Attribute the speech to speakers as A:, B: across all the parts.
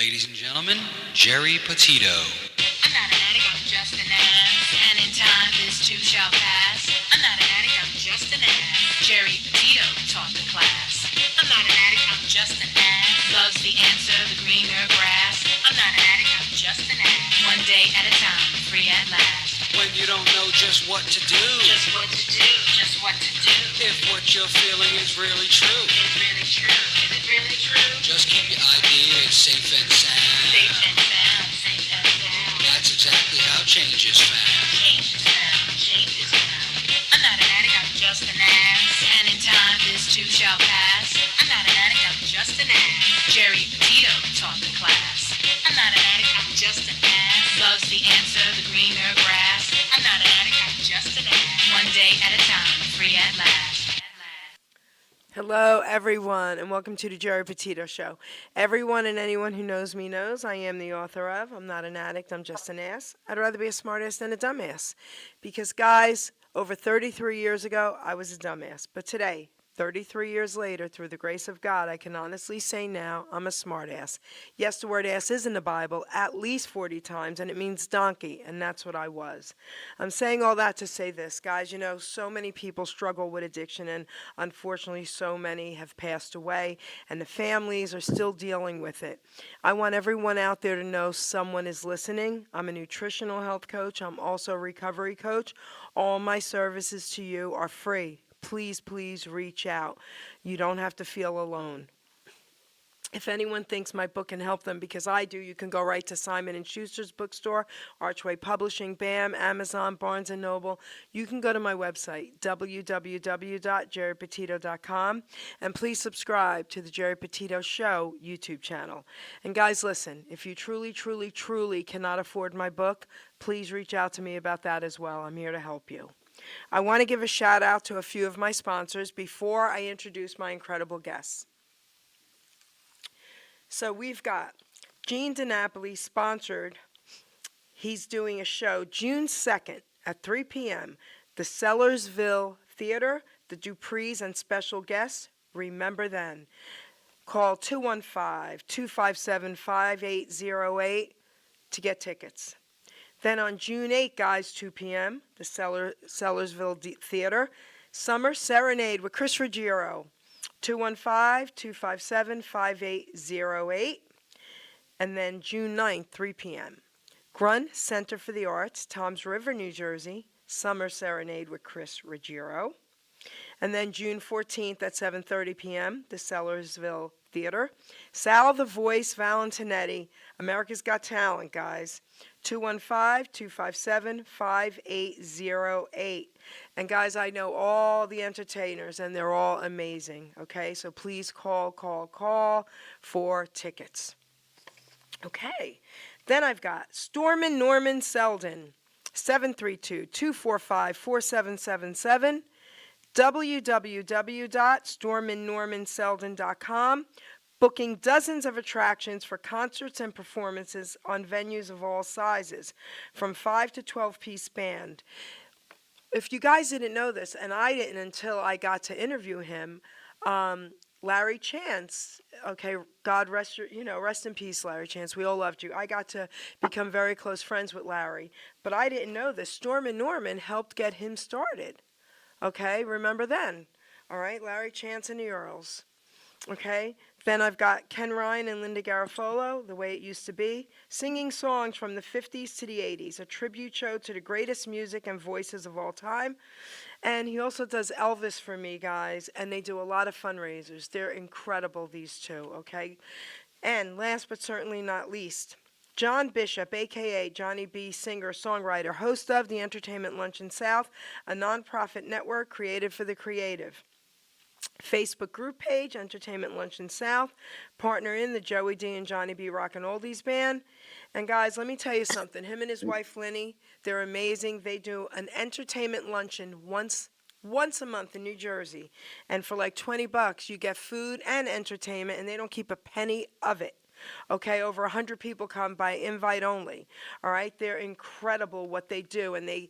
A: Ladies and gentlemen, Geri Petito.
B: I'm not an addict, I'm just an ass. And in time, this too shall pass. I'm not an addict, I'm just an ass. Geri Petito taught the class. I'm not an addict, I'm just an ass. Loves the answer, the greener grass. I'm not an addict, I'm just an ass. One day at a time, free at last.
A: When you don't know just what to do,
B: Just what to do, just what to do.
A: if what you're feeling is really true,
B: It's really true, is it really true?
A: just keep your ideas safe and sound.
B: Safe and sound, safe and sound.
A: That's exactly how change is found.
B: Change is found, change is found. I'm not an addict, I'm just an ass. And in time, this too shall pass. I'm not an addict, I'm just an ass. Geri Petito taught the class. I'm not an addict, I'm just an ass. Loves the answer, the greener grass. I'm not an addict, I'm just an ass. One day at a time, free at last.
C: Hello, everyone, and welcome to the Geri Petito Show. Everyone and anyone who knows me knows I am the author of I'm Not an Addict, I'm Just an Ass. I'd rather be a smartass than a dumbass. Because, guys, over 33 years ago, I was a dumbass. But today, 33 years later, through the grace of God, I can honestly say now I'm a smartass. Yes, the word ass is in the Bible at least 40 times, and it means donkey, and that's what I was. I'm saying all that to say this, guys. You know, so many people struggle with addiction, and unfortunately, so many have passed away, and the families are still dealing with it. I want everyone out there to know someone is listening. I'm a nutritional health coach. I'm also a recovery coach. All my services to you are free. Please, please reach out. You don't have to feel alone. If anyone thinks my book can help them, because I do, you can go right to Simon & Schuster's bookstore, Archway Publishing, BAM, Amazon, Barnes & Noble. You can go to my website, www.geripetito.com, and please subscribe to the Geri Petito Show YouTube channel. And guys, listen, if you truly, truly, truly cannot afford my book, please reach out to me about that as well. I'm here to help you. I want to give a shout out to a few of my sponsors before I introduce my incredible guests. So we've got Gene DiNapoli sponsored. He's doing a show June 2nd at 3 p.m. The Sellersville Theater, the Suprise and special guests. Remember then. Call 215-257-5808 to get tickets. Then on June 8th, guys, 2 p.m., the Sellersville Theater, Summer Serenade with Chris Ruggiero, 215-257-5808. And then June 9th, 3 p.m., Grunt Center for the Arts, Toms River, New Jersey, Summer Serenade with Chris Ruggiero. And then June 14th at 7:30 p.m., the Sellersville Theater, Sal the Voice Valentinetti, America's Got Talent, guys, 215-257-5808. And guys, I know all the entertainers, and they're all amazing, okay? So please call for tickets. Okay. Then I've got Stormin' Norman Selden, 732-245-4777, www.stormandnormanselden.com, booking dozens of attractions for concerts and performances on venues of all sizes, from 5 to 12-piece band. If you guys didn't know this, and I didn't until I got to interview him, Larry Chance, okay, God rest in peace, Larry Chance. We all loved you. I got to become very close friends with Larry, but I didn't know this. Stormin' Norman helped get him started. Okay, remember then. All right, Larry Chance and the Earls. Okay, then I've got Ken Ryan and Linda Garofalo, The Way It Used to Be, singing songs from the 50s to the 80s, a tribute show to the greatest music and voices of all time. And he also does Elvis for me, guys, and they do a lot of fundraisers. They're incredible, these two, okay? And last but certainly not least, John Bishop, a.k.a. Johnny B. Singer, songwriter, host of the Entertainment Luncheon South, a nonprofit network created for the creative. Facebook group page, Entertainment Luncheon South, partner in the Joey D and Johnny B Rockin' Oldies band. And guys, let me tell you something. Him and his wife, Linny, they're amazing. They do an entertainment luncheon once a month in New Jersey. And for like $20, you get food and entertainment, and they don't keep a penny of it. Okay, over 100 people come by invite only. All right, they're incredible what they do, and they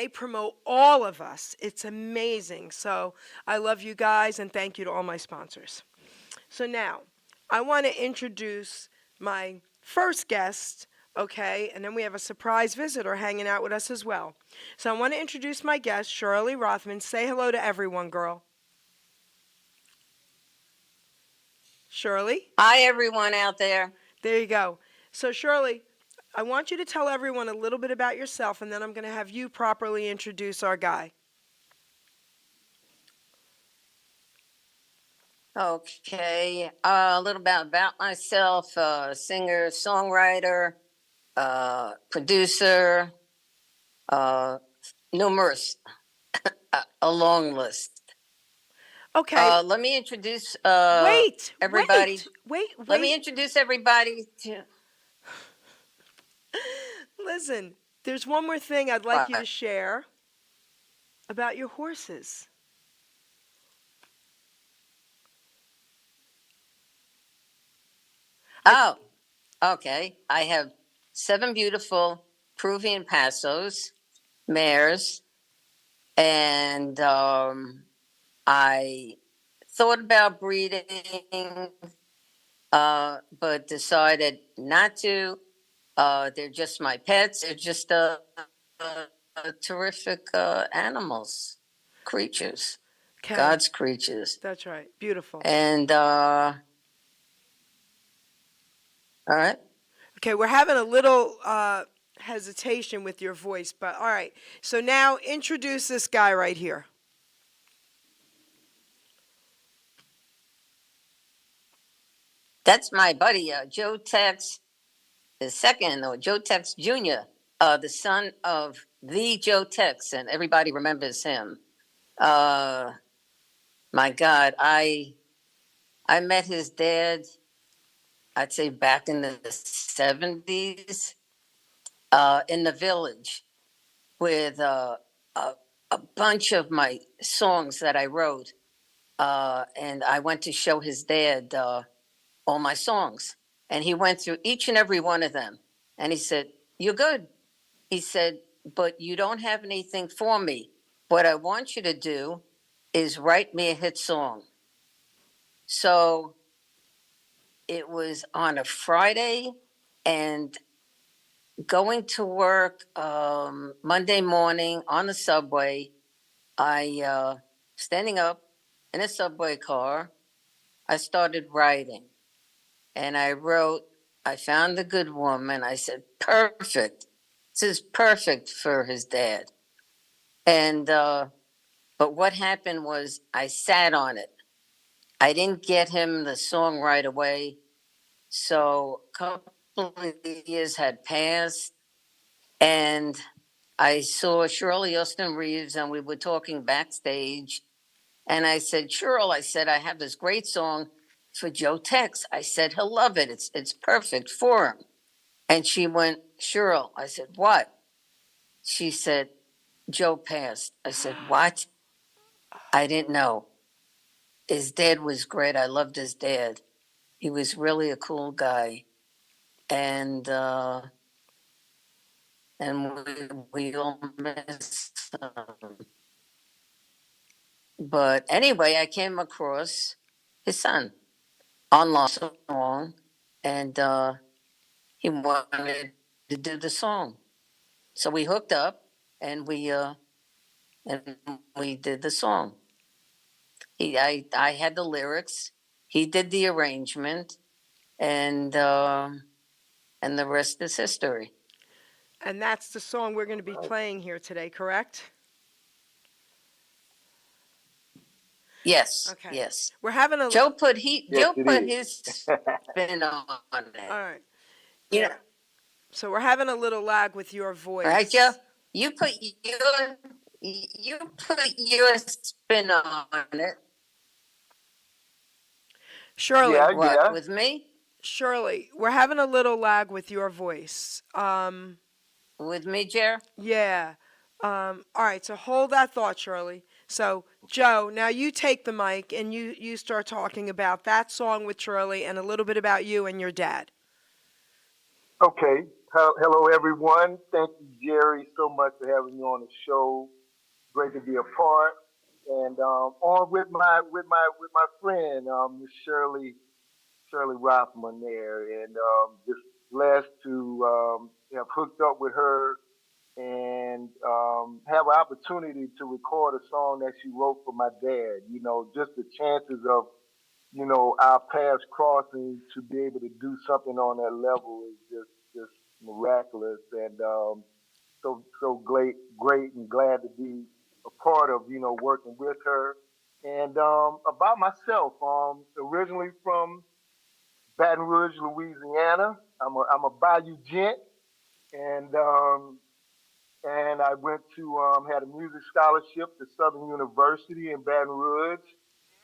C: promote all of us. It's amazing. So I love you guys, and thank you to all my sponsors. So now, I want to introduce my first guest, okay, and then we have a surprise visitor hanging out with us as well. So I want to introduce my guest, Shirley Rothman. Say hello to everyone, girl. Shirley?
D: Hi, everyone out there.
C: There you go. So, Shirley, I want you to tell everyone a little bit about yourself, and then I'm going to have you properly introduce our guy.
D: Okay, a little about myself: singer, songwriter, producer, uh, numerous, a long list.
C: Okay.
D: Let me introduce
C: Wait,
D: everybody.
C: wait.
D: Let me introduce everybody to.
C: Listen, there's one more thing I'd like you to
D: What?
C: share about your horses.
D: Oh, okay. I have 7 beautiful Peruvian Passos, mares, and I thought about breeding, but decided not to. They're just my pets. They're just terrific animals, creatures,
C: Okay,
D: God's creatures.
C: that's right. Beautiful.
D: And all right.
C: Okay, we're having a little hesitation with your voice, but all right. So now introduce this guy right here.
D: That's my buddy, Joe Tex II, or Joe Tex Jr., the son of the Joe Tex, and everybody remembers him. My God, I met his dad, I'd say back in the 70s, in the village with a bunch of my songs that I wrote. And I went to show his dad all my songs. And he went through each and every one of them. And he said, "You're good." He said, "But you don't have anything for me. What I want you to do is write me a hit song." So it was on a Friday, and going to work Monday morning on the subway, I standing up in a subway car, I started writing, and I wrote, "I found a good woman." I said, "Perfect. This is perfect for his dad." And but what happened was I sat on it. I didn't get him the song right away. So a couple of years had passed, and I saw Shirley Austin Reeves, and we were talking backstage. And I said, "Cheryl," I said, "I have this great song for Joe Tex." I said, "He'll love it. It's perfect for him." And she went, "Cheryl," I said, "What?" She said, "Joe passed." I said, "What?" I didn't know. His dad was great. I loved his dad. He was really a cool guy. And we all miss him. But anyway, I came across his son online song, and he wanted to do the song. So we hooked up, and we did the song. I had the lyrics. He did the arrangement, and the rest is history.
C: And that's the song we're going to be playing here today, correct?
D: Yes,
C: Okay.
D: yes.
C: We're having a
D: Joe put
E: Yes,
D: his spin on
C: all
D: it.
C: right.
D: You know,
C: So we're having a little lag with your voice.
D: right, Joe? You put your spin on it.
C: Shirley,
E: yeah,
D: What,
E: yeah.
D: with me?
C: Shirley, we're having a little lag with your voice.
D: With me, Jer?
C: Yeah. All right, so hold that thought, Shirley. So, Joe, now you take the mic and you start talking about that song with Shirley and a little bit about you and your dad.
E: Okay. Hello, everyone. Thank you, Jerry, so much for having me on the show. Great to be a part. And on with my friend, Miss Shirley Shirley Rothman there, and just blessed to have hooked up with her and have an opportunity to record a song that she wrote for my dad. You know, just the chances of our paths crossing to be able to do something on that level is just miraculous, and so great, and glad to be a part of working with her. And about myself, originally from Baton Rouge, Louisiana. I'm a Bayou gent, and I went to had a music scholarship to Southern University in Baton Rouge,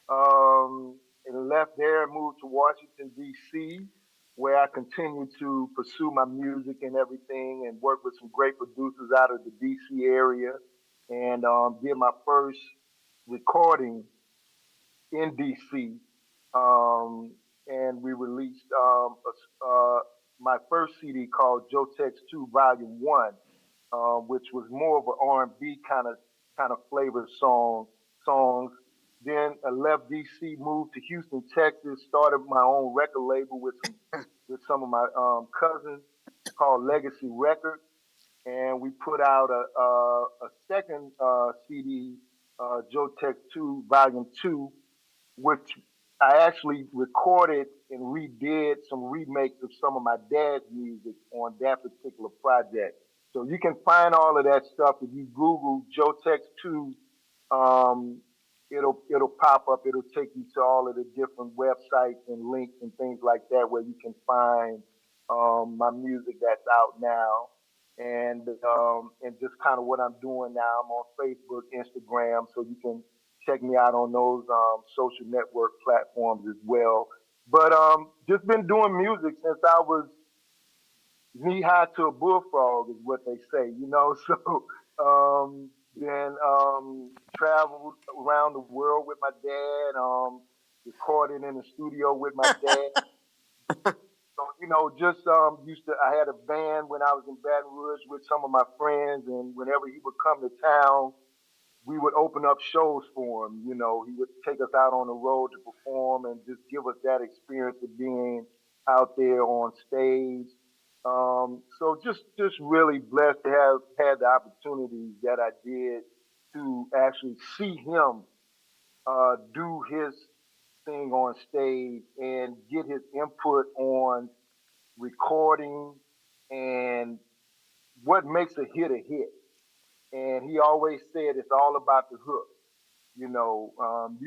E: and left there and moved to Washington D.C., where I continued to pursue my music and everything, and work with some great producers out of the D.C. area, and did my first recording in DC, and we released my first CD called Joe Tex 2 Volume 1, which was more of an R&B kind of flavor songs. Then I left DC, moved to Houston, Texas, started my own record label with some of my cousins called Legacy Records, and we put out a second CD, Joe Tex 2 Volume 2, which I actually recorded and redid some remakes of some of my dad's music on that particular project. So you can find all of that stuff if you Google Joe Tex 2. Um, it'll pop up. It'll take you to all of the different websites and links and things like that where you can find my music that's out now, and just kind of what I'm doing now. I'm on Facebook, Instagram, so you can check me out on those social network platforms as well. But just been doing music since I was knee high to a bullfrog, is what they say, you know. So then traveled around the world with my dad, recording in the studio with my dad. So just used to. I had a band when I was in Baton Rouge with some of my friends, and whenever he would come to town, we would open up shows for him. He would take us out on the road to perform and just give us that experience of being out there on stage. So just really blessed to have had the opportunities that I did to actually see him do his thing on stage and get his input on recording and what makes a hit a hit. And he always said it's all about the hook. You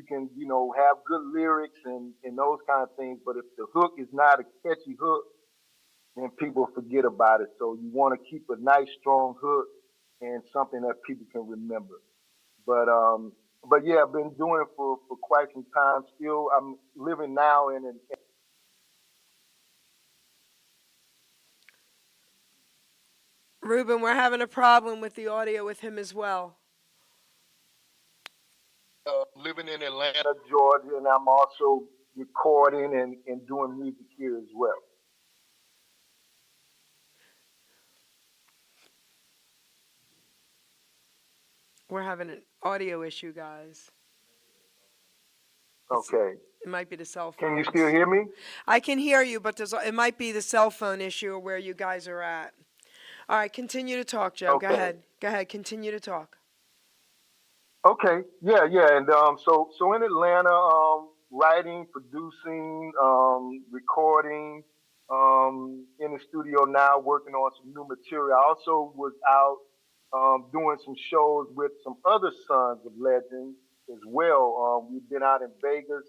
E: can, have good lyrics and those kind of things, but if the hook is not a catchy hook, then people forget about it. So you want to keep a nice, strong hook and something that people can remember. But yeah, I've been doing it for quite some time. Still, I'm living now in an
C: Ruben, we're having a problem with the audio with him as well.
E: living in Atlanta, Georgia, and I'm also recording and doing music here as well.
C: We're having an audio issue, guys.
E: Okay.
C: It might be the cell phone.
E: Can you still hear me?
C: I can hear you, but it might be the cell phone issue or where you guys are at. All right, continue to talk, Joe.
E: Okay.
C: Go ahead. Go ahead. Continue to talk.
E: Okay, yeah, and so in Atlanta, writing, producing, recording, in the studio now, working on some new material. I also was out doing some shows with some other sons of legends as well. We've been out in Vegas,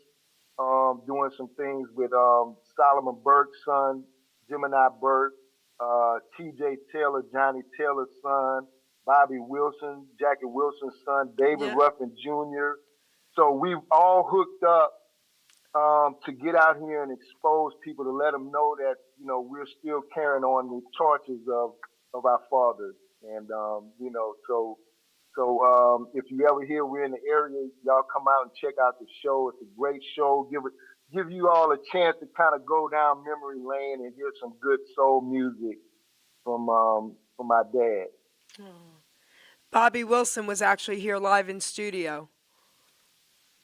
E: doing some things with Solomon Burke's son, Gemini Burke, T.J. Taylor, Johnny Taylor's son, Bobby Wilson, Jackie Wilson's son, David
C: Yeah.
E: Ruffin Jr. So we've all hooked up to get out here and expose people to let them know that we're still carrying on the torches of our fathers, and if you ever hear we're in the area, y'all come out and check out the show. It's a great show. Give you all a chance to kind of go down memory lane and hear some good soul music from my dad.
C: Bobby Wilson was actually here live in studio.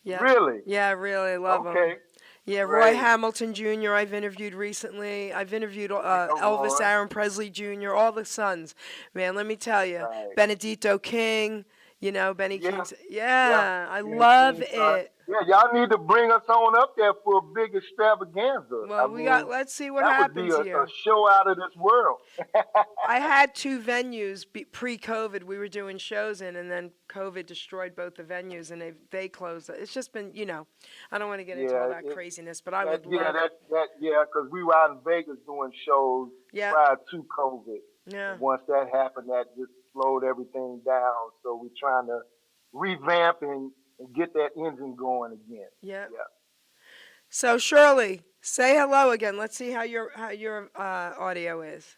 C: Yeah.
E: Really?
C: Yeah, I really love him.
E: Okay.
C: Yeah, Roy
E: Great.
C: Hamilton Jr. I've interviewed recently. I've interviewed
E: Come
C: Elvis
E: on.
C: Aaron Presley Jr., all the sons. Man, let me tell you.
E: Right.
C: Benedito King, Benny
E: Yeah.
C: King's.
E: Yeah.
C: Yeah, I
E: Yeah,
C: love
E: King's son.
C: it.
E: Yeah, y'all need to bring us on up there for a big extravaganza.
C: Well, let's see what
E: that would be
C: happens
E: a
C: here.
E: show out of this world.
C: I had 2 venues pre-COVID we were doing shows in, and then COVID destroyed both the venues, and they closed. It's just been, I don't want to get into all that craziness, but I would love.
E: Because we were out in Vegas doing shows
C: Yeah.
E: prior to COVID.
C: Yeah.
E: And once that happened, that just slowed everything down. So we're trying to revamp and get that engine going again.
C: Yeah.
E: Yeah.
C: So Shirley, say hello again. Let's see how your audio is.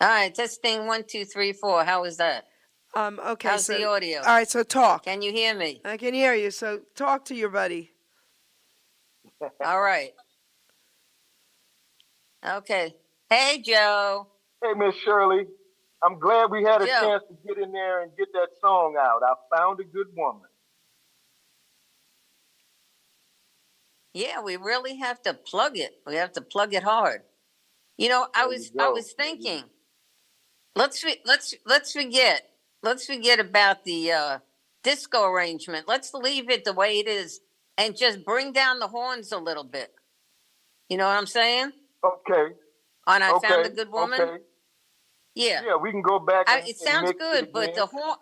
D: All right, testing 1, 2, 3, 4. How was that?
C: Okay.
D: How's the audio?
C: All right, so talk.
D: Can you hear me?
C: I can hear you. So talk to your buddy.
D: All right. Okay. Hey, Joe.
E: Hey, Miss Shirley. I'm glad we had a
D: Joe.
E: chance to get in there and get that song out. I found a good woman.
D: Yeah, we really have to plug it. We have to plug it hard. I was thinking, let's forget about the disco arrangement. Let's leave it the way it is and just bring down the horns a little bit. You know what I'm saying?
E: Okay.
D: On I Found a Good Woman?
E: Okay.
D: Yeah.
E: Yeah, we can go back and
D: It sounds
E: mix
D: good,
E: it
D: but
E: again.
D: the horn...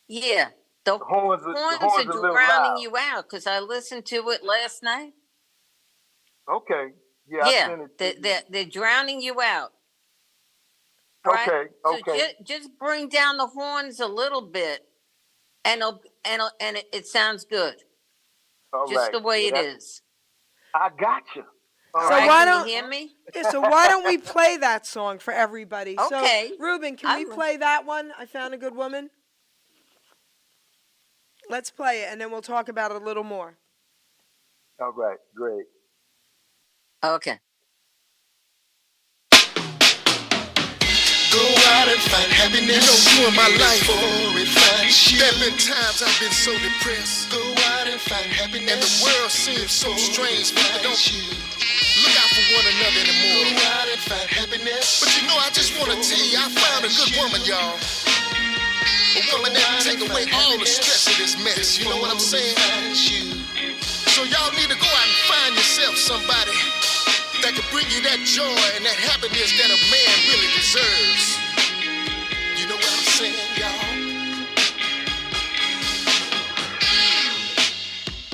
D: Yeah. The
E: horns
D: horns
E: are
D: are
E: a little
D: drowning
E: loud.
D: you out because I listened to it last night.
E: Okay. Yeah, I
D: Yeah,
E: sent it to you.
D: they're drowning you out. Right?
E: Okay,
D: So
E: okay.
D: just bring down the horns a little bit, and it sounds good,
E: All
D: just
E: right.
D: the way it
E: That's-
D: is.
E: I got you.
C: So
D: Right?
C: why
D: Can
C: don't-
D: you hear me?
C: Yeah, so why don't we play that song for everybody?
D: Okay.
C: So, Ruben, can we
D: I'm-
C: play that one? I Found a Good Woman. Let's play it, and then we'll talk about it a little more.
E: All right, great.
D: Okay.
F: Go out and find happiness. You in my life. There been times I've been so depressed. Go out and find happiness. And the world seems so strange. People don't look out for one another anymore. Go out and find happiness. But I just want to tell you, I found a good woman, y'all. A woman that can take away all the stress of this mess. You know what I'm saying? So y'all need to go out and find yourself somebody that can bring you that joy and that happiness that a man really deserves. You know what I'm saying, y'all?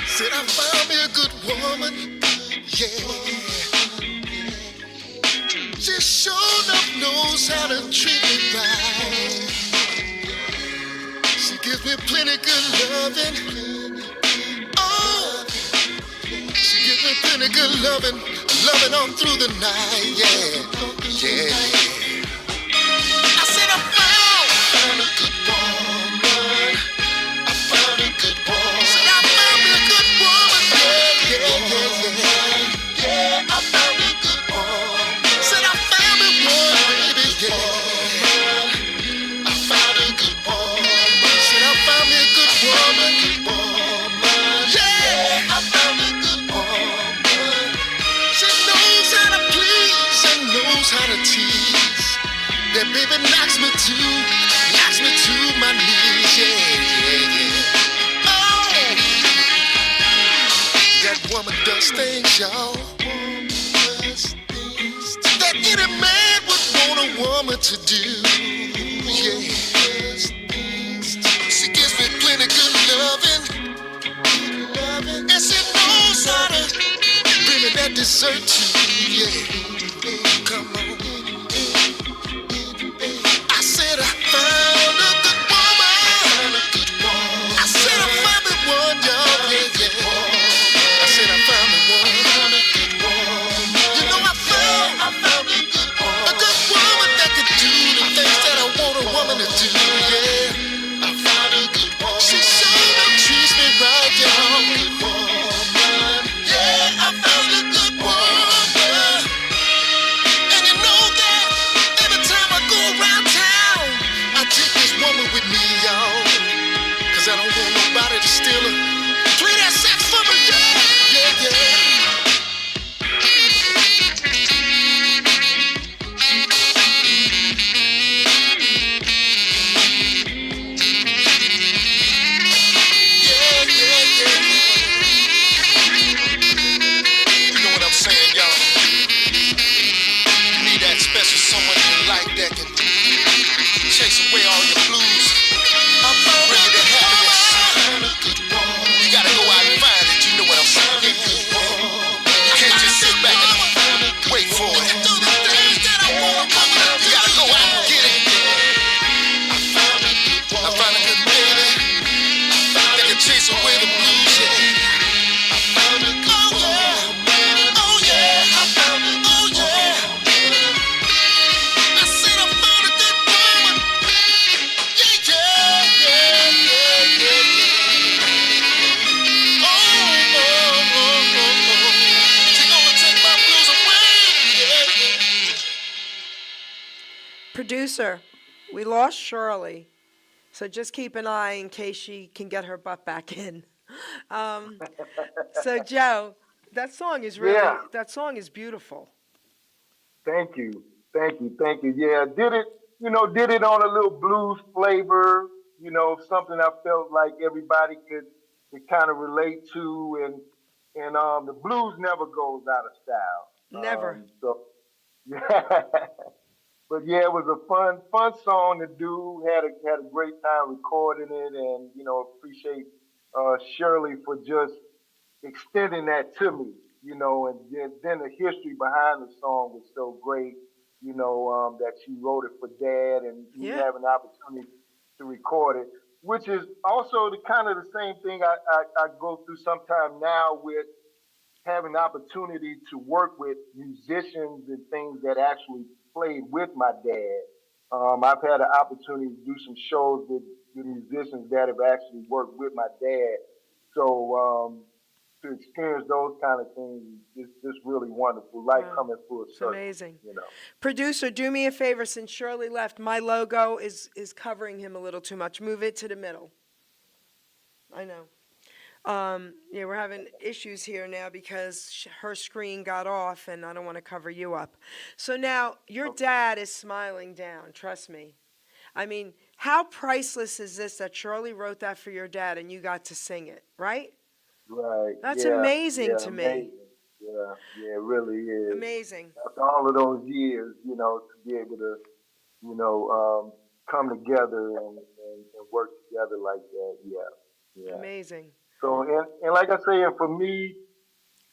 F: Said I found me a good woman, yeah. She sure enough knows how to treat me right. She gives me plenty good loving. Oh, she gives me plenty good loving on through the night, yeah. I said I found a good woman. I found a good woman. Said I found me a good woman, yeah. Yeah, I found a good woman. Said I found me one, baby, yeah. I found a good woman. Said I found me a good woman. Yeah, I found a good woman. She knows how to please and knows how to tease. That baby knocks me to my knees, yeah. Oh, that woman does things, y'all, that any man would want a woman to do, yeah. She gives me plenty good loving, and she knows how to bring me that dessert too, yeah. Come on. I said I found a good woman. I said I found me one, y'all, yeah. I said I found me one. You know I found a good woman that could do the things that I want a woman to do, yeah. I found a good woman. She sure enough treats me right, y'all. Yeah, I found a good woman. And you stealer. Play that sax for me, yeah, yeah, yeah. You know what I'm saying, y'all? You need that special someone in your life that can chase away all your blues, bring you that happiness. You gotta go out and find it, you know what I'm saying? You can't just sit back and wait for it. You gotta go out and get it. I found a good baby that can chase away the blues, yeah.
C: Producer, we lost Shirley, so just keep an eye in case she can get her butt back in. So Joe, that song is really,
E: Yeah.
C: that song is beautiful.
E: Thank you. Thank you. Thank you. Yeah, did it on a little blues flavor, something I felt like everybody could kind of relate to, and the blues never goes out of style.
C: Never.
E: So yeah. But yeah, it was a fun song to do. Had a great time recording it, and appreciate Shirley for just extending that to me. And then the history behind the song was so great. That she wrote it for Dad, and we
C: Yeah.
E: have an opportunity to record it, which is also the kind of the same thing I go through sometime now with having the opportunity to work with musicians and things that actually played with my dad. I've had an opportunity to do some shows with musicians that have actually worked with my dad. So to experience those kind of things is just really wonderful. Life
C: Wow.
E: coming full
C: It's
E: circle.
C: amazing.
E: You know.
C: Producer, do me a favor, since Shirley left, my logo is covering him a little too much. Move it to the middle. I know. Yeah, we're having issues here now because her screen got off, and I don't want to cover you up. So now your dad is smiling down, trust me. I mean, how priceless is this that Shirley wrote that for your dad and you got to sing it, right?
E: Right.
C: That's
E: yeah,
C: amazing
E: yeah,
C: to me.
E: amazing. Yeah, it really is.
C: Amazing.
E: After all of those years, to be able to, come together and work together like that. Yeah.
C: Amazing.
E: So, and like I say, and for me,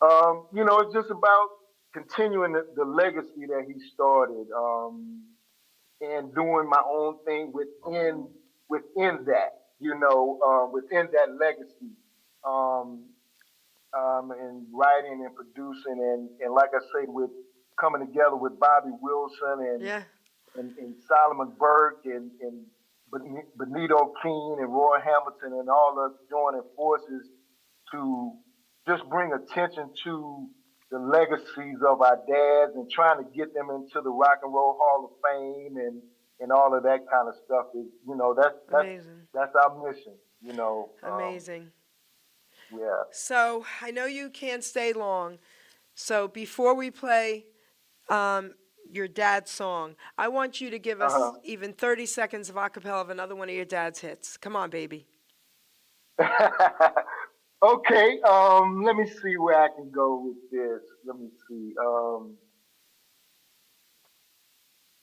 E: it's just about continuing the legacy that he started, and doing my own thing within that, within that legacy, um, and writing and producing, and like I say, with coming together with Bobby Wilson
C: Yeah.
E: and Solomon Burke and Benito King and Roy Hamilton and all us joining forces to just bring attention to the legacies of our dads and trying to get them into the Rock and Roll Hall of Fame and all of that kind of stuff is,
C: Amazing.
E: that's our mission,
C: Amazing.
E: Yeah.
C: So I know you can't stay long. So before we play your dad's song, I want you to give us even 30 seconds of a cappella of another one of your dad's hits. Come on, baby.
E: Okay, let me see where I can go with this. Let me see.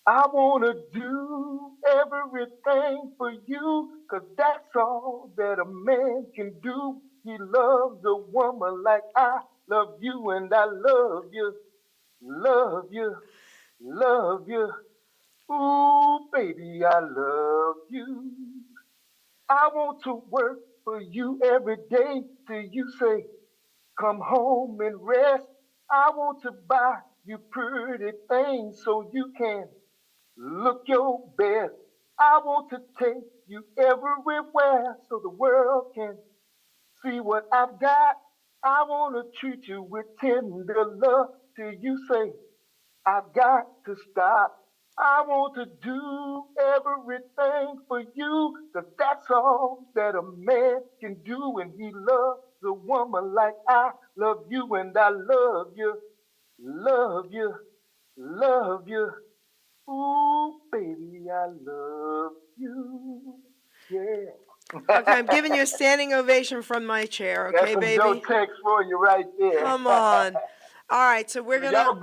E: I wanna do everything for you, 'cause that's all that a man can do. He loves a woman like I love you, and I love you, love you, love you. Ooh, baby, I love you. I want to work for you every day till you say, come home and rest. I want to buy you pretty things so you can look your best. I want to take you everywhere so the world can see what I've got. I want to treat you with tender love till you say, I've got to stop. I want to do everything for you, 'cause that's all that a man can do when he loves a woman like I love you, and I love you, love you, love you. Ooh, baby, I love you. Yeah.
C: Okay, I'm giving you a standing ovation from my chair, okay,
E: That's some Joe
C: baby?
E: Tex for you right there.
C: Come on. All right, so we're gonna.
E: y'all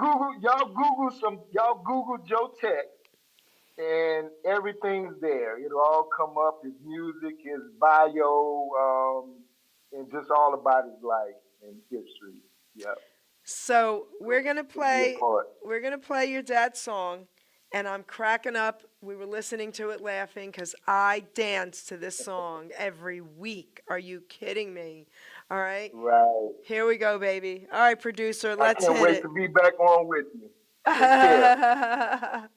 E: Google Joe Tex, and everything's there. It'll all come up, his music, his bio, and just all about his life and history. Yeah.
C: So we're gonna
E: Be a
C: play.
E: part.
C: We're gonna play your dad's song, and I'm cracking up. We were listening to it, laughing, because I dance to this song every week. Are you kidding me? All right,
E: Right.
C: here we go, baby. All right, producer,
E: I
C: let's
E: can't
C: hit
E: wait
C: it.
E: to be back on with you. Take care.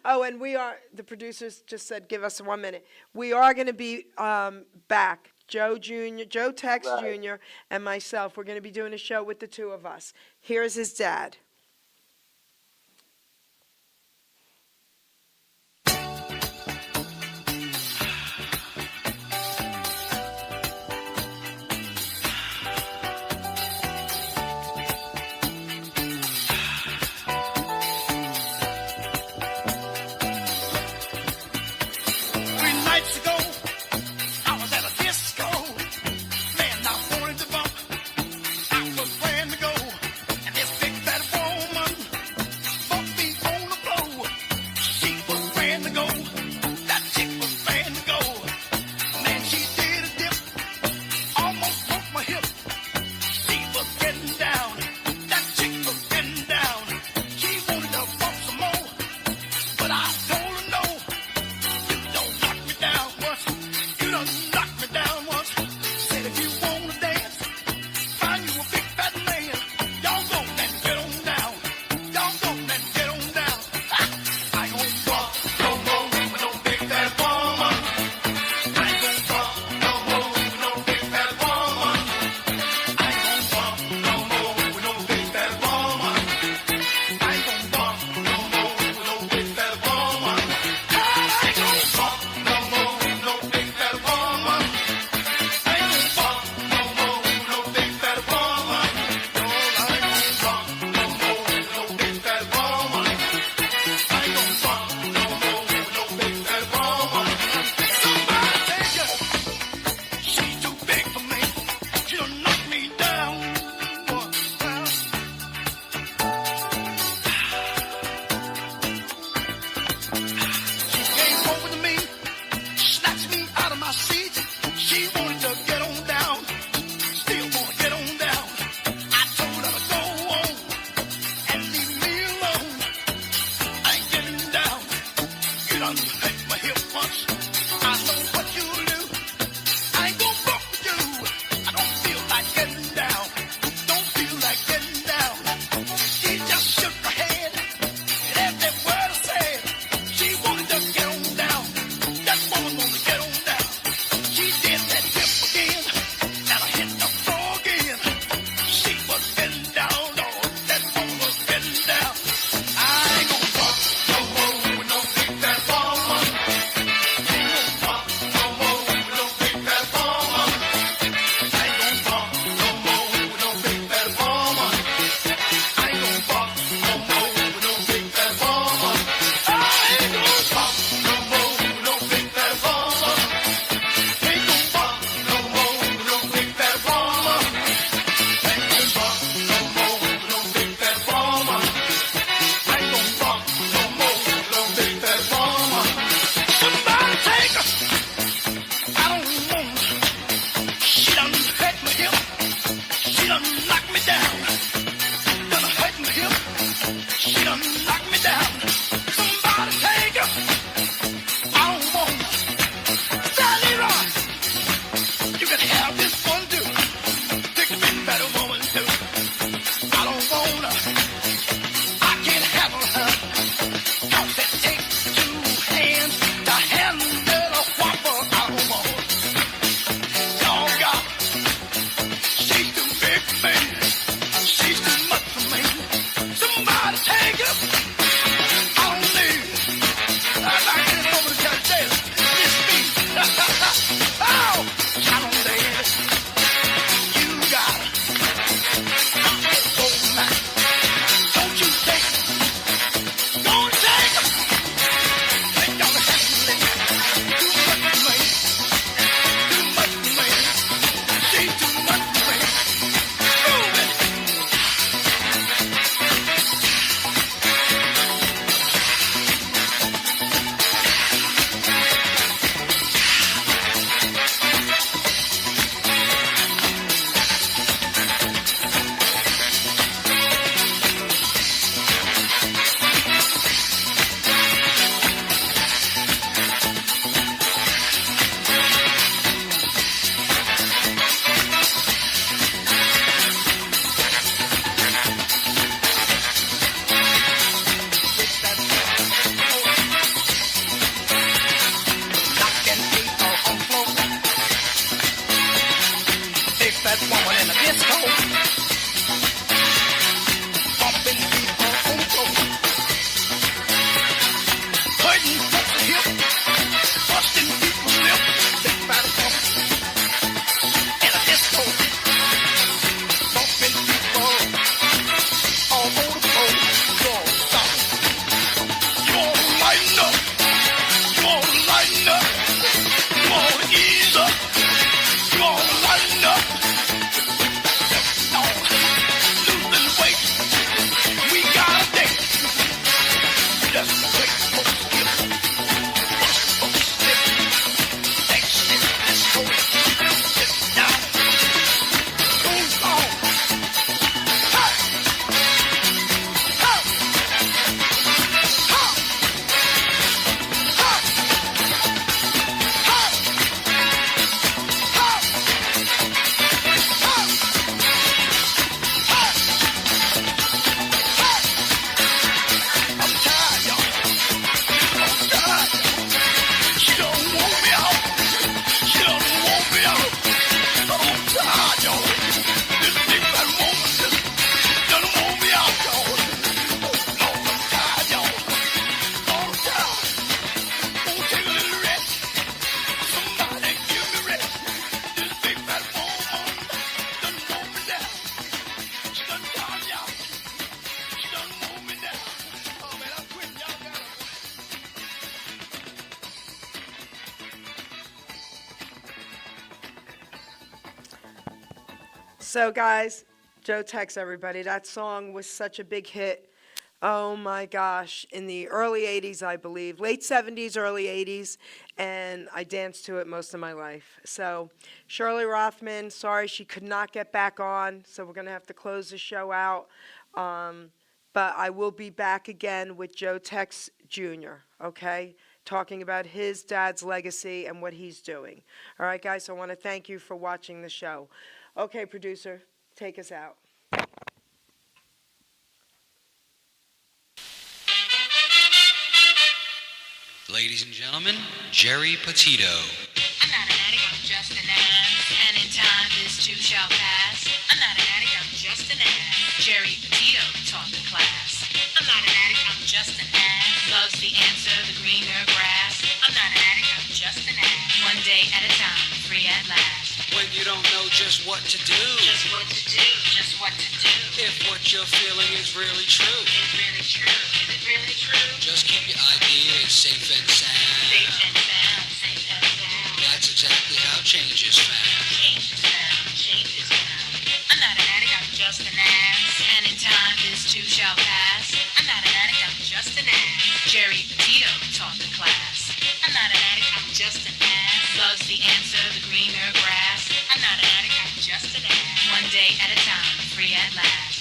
C: Oh, and the producers just said, give us 1 minute. We are going to be back. Joe Jr., Joe Tex
E: Right.
C: Jr., and myself. We're going to be doing a show with the two of us. Here's his dad.
G: fat woman in a disco. Bumping people on the floor. Hurting folks a hip. Busting people's lip. Big fat woman in a disco. Bumping people all over the floor. You're stop. You want to lighten up. You want to lighten up. You want to ease up. You want to lighten up. Losing weight. We got a date. Just wait for the skip. Folks slip. Exit this hole. Sit down. Move on. Ha! Ha! Ha! Ha! I'm tired, y'all. I'm tired. She don't want me out. She don't want me out. I'm tired, y'all. This big fat woman just doesn't want me out, y'all. Oh, Lord, I'm tired, y'all. I'm tired. Gonna take a little rest. Somebody give me rest. This big fat woman doesn't want me down. She done tired, y'all. She done want me down. Oh, man, I'm quitting. Y'all got it.
C: So, guys, Joe Tex, everybody, that song was such a big hit. Oh my gosh, in the early 80s, I believe, late 70s, early 80s, and I danced to it most of my life. So, Shirley Rothman, sorry she could not get back on, so we're going to have to close the show out. But I will be back again with Joe Tex Jr., okay, talking about his dad's legacy and what he's doing. All right, guys, so I want to thank you for watching the show. Okay, producer, take us out.
A: Ladies and gentlemen, Geri Petito.
B: I'm not an addict, I'm just an ass. And in time, this too shall pass. I'm not an addict, I'm just an ass. Geri Petito taught the class. I'm not an addict, I'm just an ass. Loves the answer, the greener grass. I'm not an addict, I'm just an ass. One day at a time, free at last.
A: When you don't know just what to do.
B: Just what to do, just what to do.
A: If what you're feeling is really true.
B: It's really true, is it really true?
A: Just keep your ideas safe and sound.
B: Safe and sound, safe and sound.
A: That's exactly how change is found.
B: Change is found, change is found. I'm not an addict, I'm just an ass. And in time, this too shall pass. I'm not an addict, I'm just an ass. Geri Petito taught the class. I'm not an addict, I'm just an ass. Loves the answer, the greener grass. I'm not an addict, I'm just an ass. One day at a time, free at last.